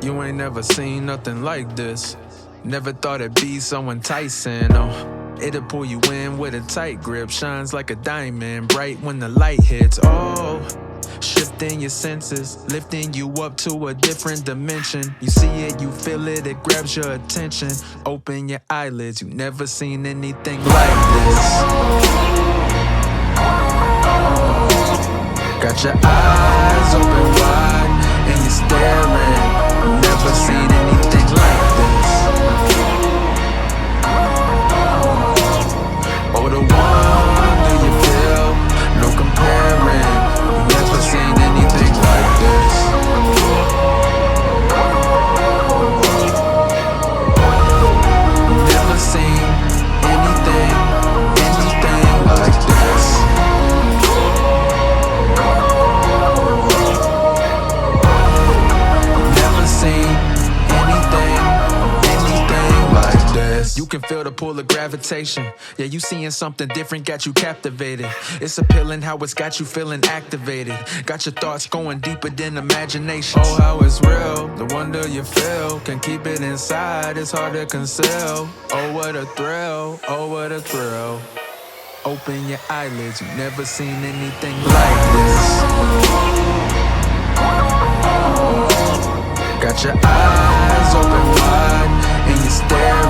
You ain't never seen nothing like this. Never thought it'd be so enticing. Oh, it'll pull you in with a tight grip. Shines like a diamond, bright when the light hits. Oh, shifting your senses, lifting you up to a different dimension. You see it, you feel it, it grabs your attention. Open your eyelids, you've never seen anything like this. Got your eyes open wide and you're staring. Never seen anything like this. Oh, the wonder you feel, no comparing. Never seen anything like this. Never seen anything like this. Never seen anything like this. You can feel the pull of gravitation. Yeah, you seeing something different, got you captivated. It's appealing how it's got you feeling activated. Got your thoughts going deeper than imagination. Oh, how it's real, the wonder you feel. Can keep it inside, it's hard to conceal. Oh, what a thrill, oh, what a thrill. Open your eyelids, you've never seen anything like this. Got your eyes open wide and you're staring.